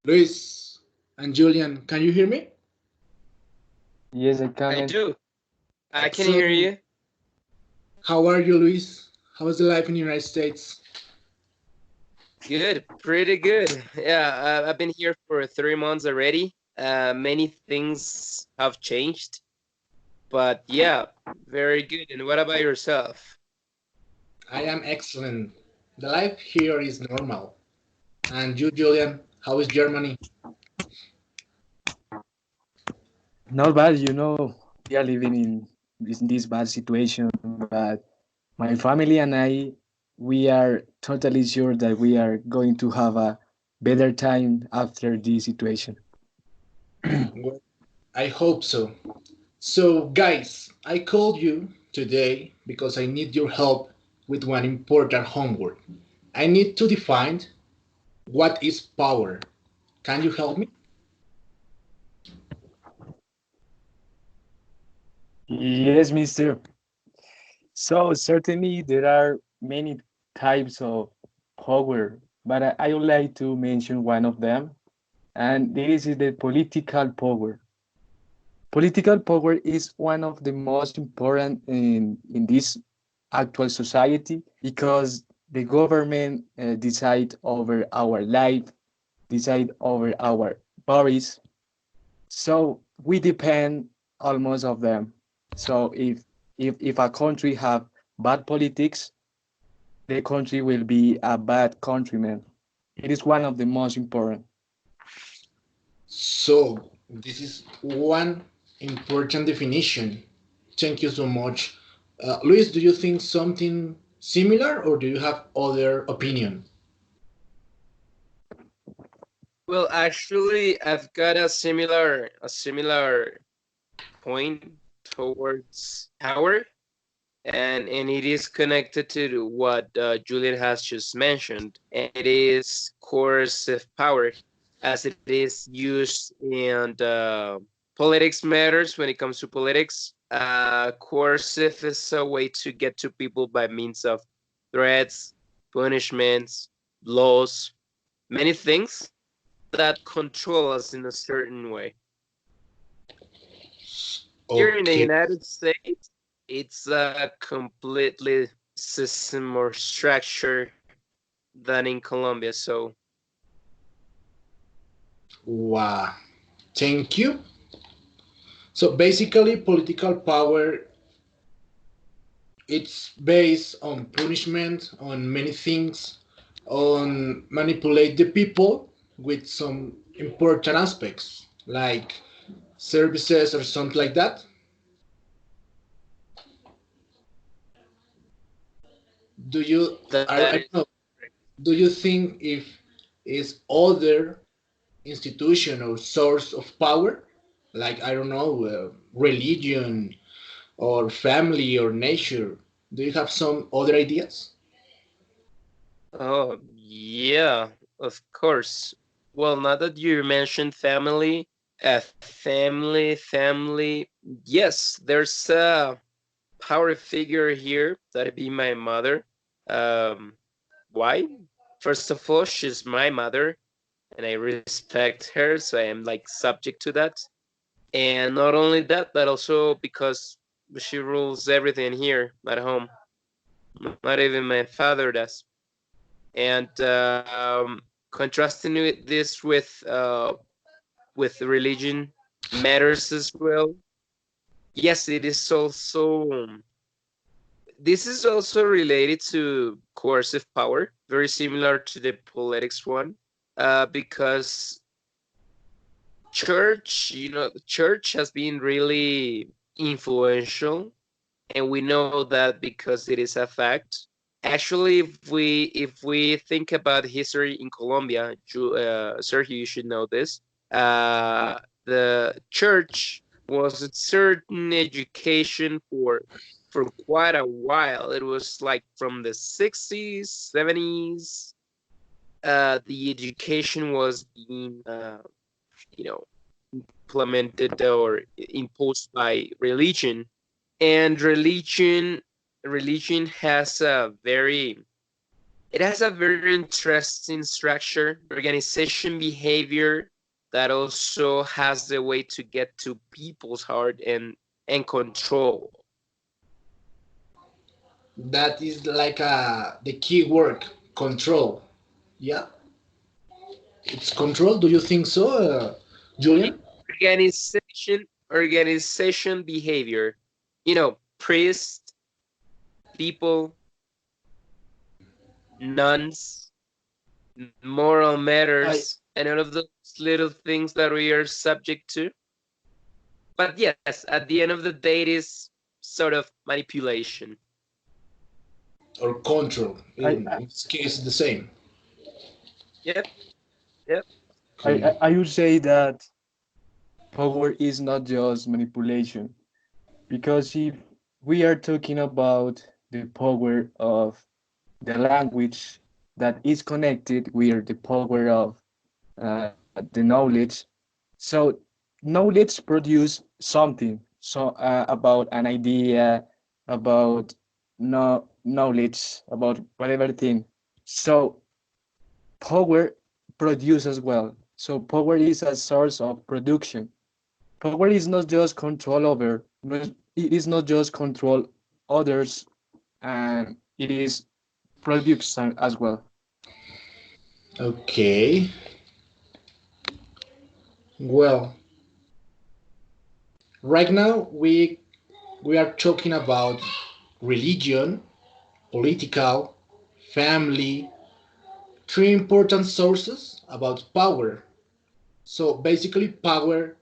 Luis and Julian, can you hear me? Yes, I I can. do. I can hear Excellent. you. How are you, Luis? How is the life in the United States? Good, pretty good. Yeah, I've been here for 3 months already. Many things have changed, but yeah, very good. And what about yourself? I am excellent. The life here is normal. And you, Julian, how is Germany? Not bad, we are living in this bad situation, but my family and I, we are totally sure that we are going to have a better time after this situation. Well, I hope so. So, guys, I called you today because I need your help with one important homework. I need to define what is power. Can you help me? Yes, mister. So certainly there are many types of power, but I would like to mention one of them, and this is the political power. Political power is one of the most important in this actual society because the government decide over our life, decide over our bodies. So we depend almost of them. So if a country have bad politics, the country will be a bad countryman. It is one of the most important. So, this is one important definition. Thank you so much. Luis, do you think something similar or do you have other opinion? Well, actually, I've got a similar point towards power, and it is connected to what Julian has just mentioned, and it is coercive power, as it is used in politics matters. When it comes to politics, coercive is a way to get to people by means of threats, punishments, laws, many things that control us in a certain way. Here in the Okay. United States, it's a completely system or structure than in Colombia. So, Wow. Thank you. So basically, political power it's based on punishment, on many things, on manipulate the people with some important aspects like services or something like that. Do you that I is don't know, do you think if is other institution or source of power like I don't know religion or family or nature, do you have some other ideas? oh yeah, of course. Well, now that you mentioned family, family, yes, there's a power figure here that'd be my mother. Um, why? First of all, she's my mother, and I respect her, so I am like subject to that. And not only that, but also because she rules everything here at home. Not even my father does. And contrasting this with religion matters as well. Yes, it is also. This is also related to coercive power, very similar to the politics one, because the church has been really influential, and we know that because it is a fact. Actually, if we think about history in Colombia, Sergio, you should know this. The church was a certain education for quite a while. It was like from the 60s, 70s. The education was being, you know, implemented or imposed by religion, and religion has a very It has a very interesting structure, organization behavior that also has the way to get to people's heart and control. That is like the key word, control. Yeah, it's control. Do you think so, Julian? Organization behavior. Priests, people, nuns, moral I matters, and all of those little things that we are subject to. But yes, at the end of the day, it is sort of manipulation. or control. I, In this case, the same. Yep, yep. Okay. I would say that power is not just manipulation, because if we are talking about the power of the language that is connected with the power of the knowledge, so knowledge produce something about an idea, about no knowledge about whatever thing. So power produce as well. So power is a source of production. Power is not just control over, it is not just control others, and it is production as well. Okay. Well, right now we are talking about religion, political, family, three important sources about power. So basically, power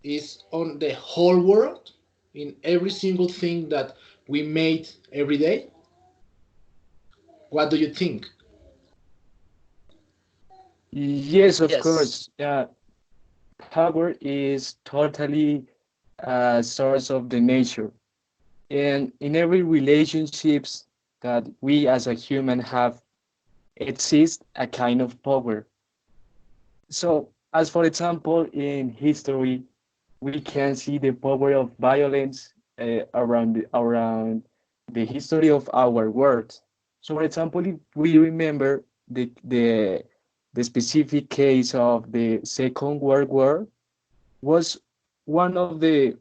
is on the whole world in every single thing that we made every day. What do you think? Yes, of Yes. course. Power is totally a source of the nature. And in every relationships that we as a human have, exists a kind of power. So, as for example, in history, we can see the power of violence around the history of our world. So, for example, if we remember the specific case of the Second World War, was one of the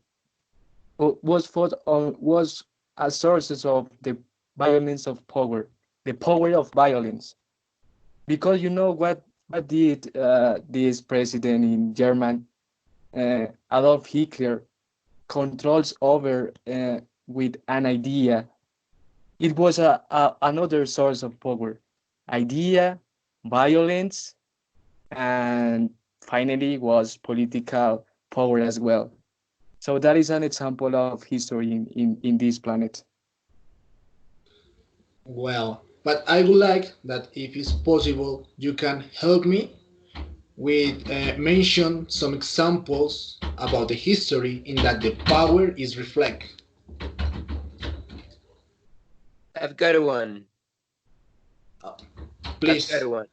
was fought on was a sources of the violence of power, the power of violence. Because you know what did this president in German, Adolf Hitler, controls over with an idea. It was another source of power, idea, violence, and finally was political power as well. So that is an example of history in this planet. Well, but I would like that if it's possible, you can help me with mention some examples about the history in that the power is reflect. I've got one. Uh, I've got please. one.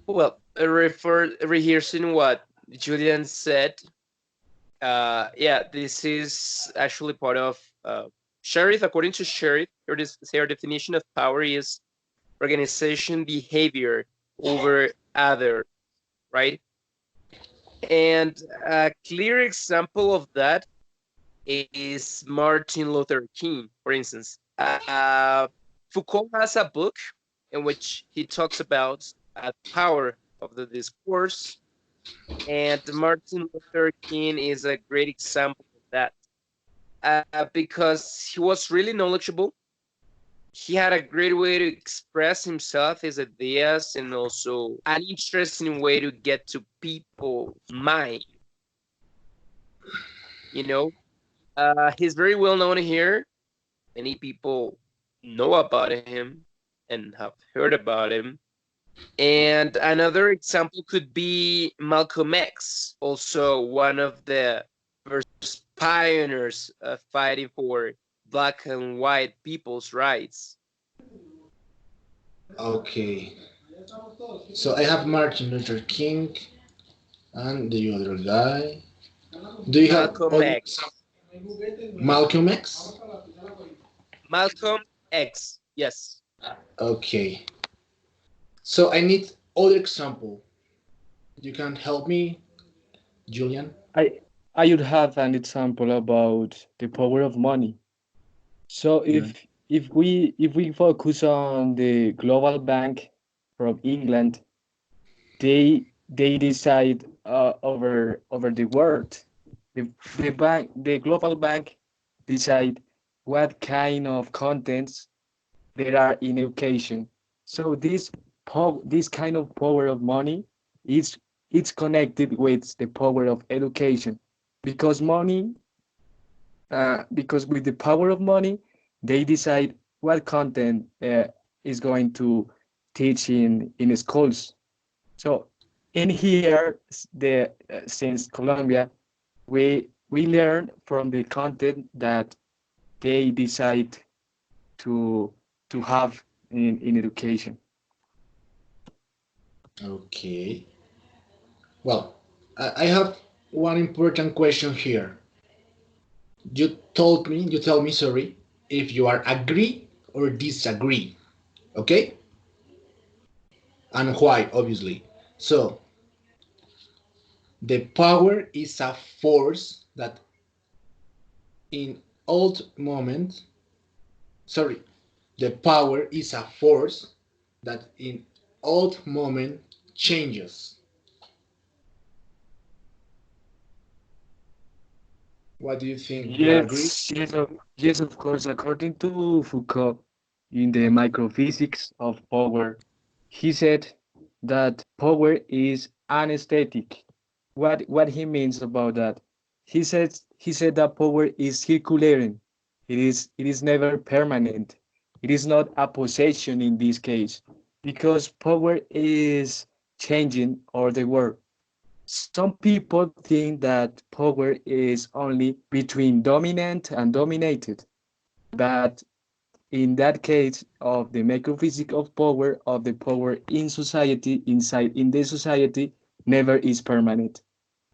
Well, rehearsing what Julian said, yeah, this is actually part of Sheriff. According to Sheriff, her definition of power is organization behavior over other, right? And a clear example of that is Martin Luther King, for instance. Foucault has a book in which he talks about power of the discourse, and Martin Luther King is a great example of that because he was really knowledgeable. He had a great way to express himself, his ideas, and also an interesting way to get to people's mind. You know, he's very well known here. Many people know about him and have heard about him. And another example could be Malcolm X, also one of the first pioneers fighting for black and white people's rights. Okay. So I have Martin Luther King and the other guy. Do you have Malcolm other X. example? Malcolm X? Malcolm X. Yes. Okay. So I need other example. You can help me, Julian? I I would have an example about the power of money. So Mm. if we focus on the global bank from England, they decide over the world. The global bank decide what kind of contents there are in education. So this kind of power of money is it's connected with the power of education, because because with the power of money, they decide what content is going to teach in schools. So in here, since Colombia, we learn from the content that they decide to to have in education. Okay. Well, I have one important question here. You tell me, sorry, if you are agree or disagree. Okay? And why, obviously. So, the power is a force that in old moment, sorry, the power is a force that in old moment changes. What do you think? You are agree? Yes, of course. According to Foucault, in the microphysics of power, he said that power is anesthetic. What he means about that? He said that power is circulating. It is never permanent. It is not a possession in this case, because power is changing all the world. Some people think that power is only between dominant and dominated, but in that case of the microphysics of the power in society, inside in the society, never is permanent.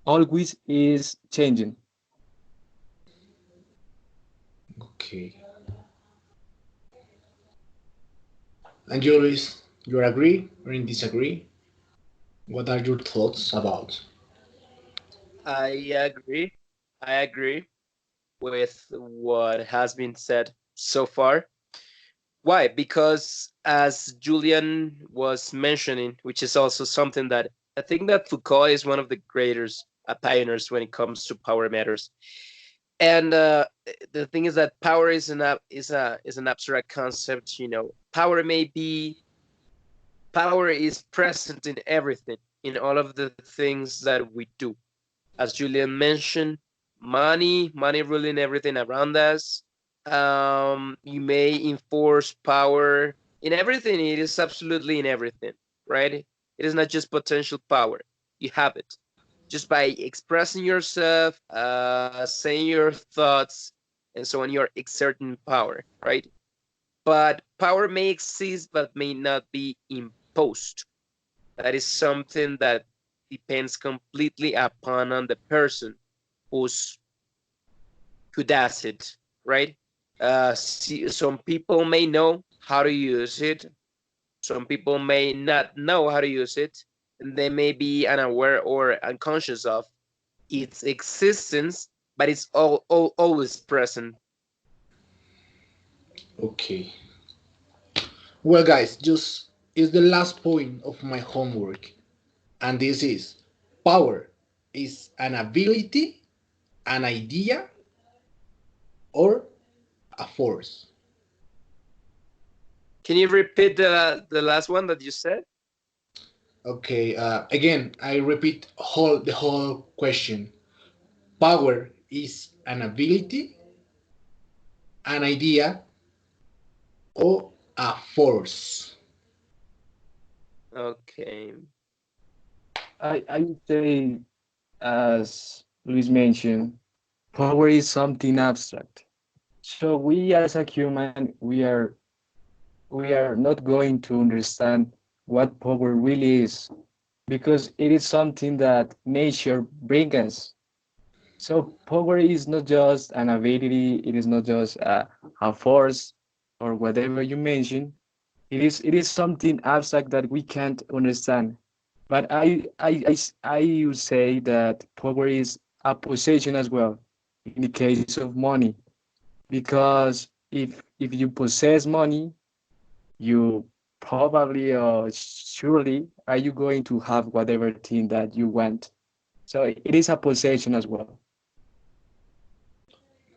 Always is changing. Okay. And you, Luis, you agree or in disagree? What are your thoughts about? I agree. I agree with what has been said so far. Why? Because as Julian was mentioning, which is also something that I think that Foucault is one of the greatest pioneers when it comes to power matters. And the thing is that power is an abstract concept. You know, power is present in everything, in all of the things that we do. As Julian mentioned, money ruling everything around us. You may enforce power in everything. It is absolutely in everything, right? It is not just potential power. You have it just by expressing yourself, saying your thoughts, and so on. You're exerting power, right? But power may exist, but may not be imposed. That is something that depends completely upon on the person who's who does it, right? Some people may know how to use it. Some people may not know how to use it, and they may be unaware or unconscious of its existence, but it's always present. Okay. Well, guys, just is the last point of my homework, and this is power is an ability, an idea, or a force. Can you repeat the last one that you said? Okay. Again, I repeat the whole question. Power is an ability, an idea, or a force. Okay. I would say, as Luis mentioned, power is something abstract. So we as a human, we are not going to understand what power really is, because it is something that nature brings us. So power is not just an ability, it is not just a force or whatever you mentioned. It is something abstract that we can't understand. But I would say that power is a possession as well in the case of money, because if you possess money, you probably or surely are you going to have whatever thing that you want. So it is a possession as well.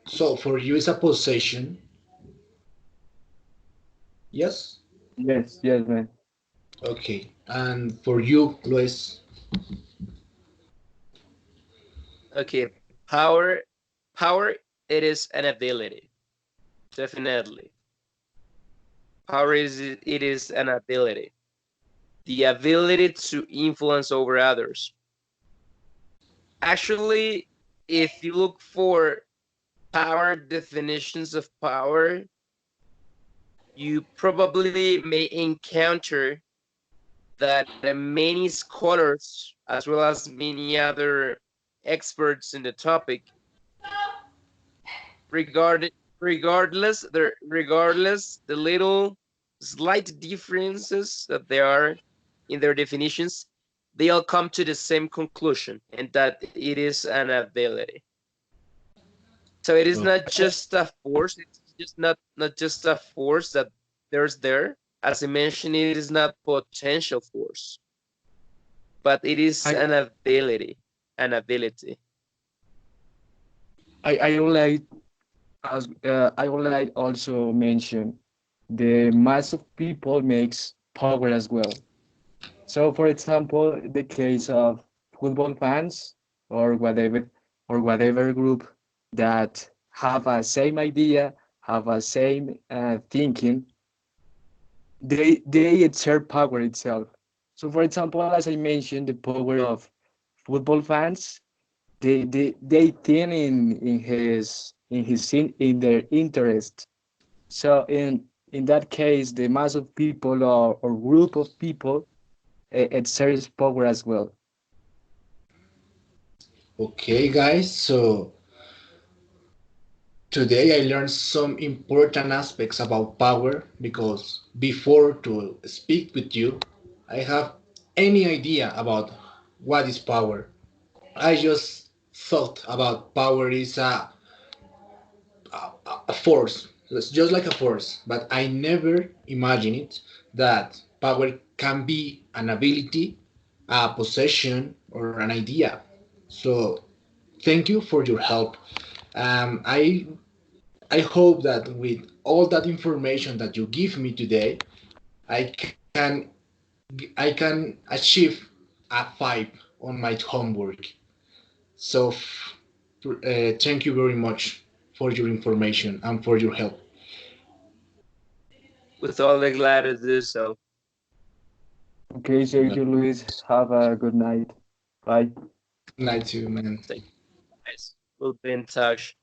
So for you, it's a possession. Yes. Yes, yes, man. Okay. And for you, Luis. Okay, power, power. It is an ability, definitely. Power is it is an ability, the ability to influence over others. Actually, if you look for power definitions of power, you probably may encounter that many scholars, as well as many other experts in the topic, regard regardless the little slight differences that there are in their definitions, they all come to the same conclusion, and that it is an ability. So it is Oh, not just a force, it's just not just a force that there's there. As I mentioned, it is not potential force, but it is I an ability, an ability. I would like I would like also mention the mass of people makes power as well. So, for example, the case of football fans or whatever group that have a same idea, have a same thinking, they exert power itself. So, for example, as I mentioned, the power of football fans, they think in their interest. So, in that case, the mass of people or group of people exerts power as well. okay, guys. So today I learned some important aspects about power because before to speak with you, I have any idea about what is power. I just thought about power is a force. It's just like a force, but I never imagined it that power can be an ability, a possession, or an idea. So thank you for your help. I hope that with all that information that you give me today, I can I can achieve a 5 on my homework. So thank you very much for your information and for your help. With all the glad to do so. Okay, thank you, Luis. Have a good night. Bye. Good night to you, man. Thank you guys. We'll be in touch.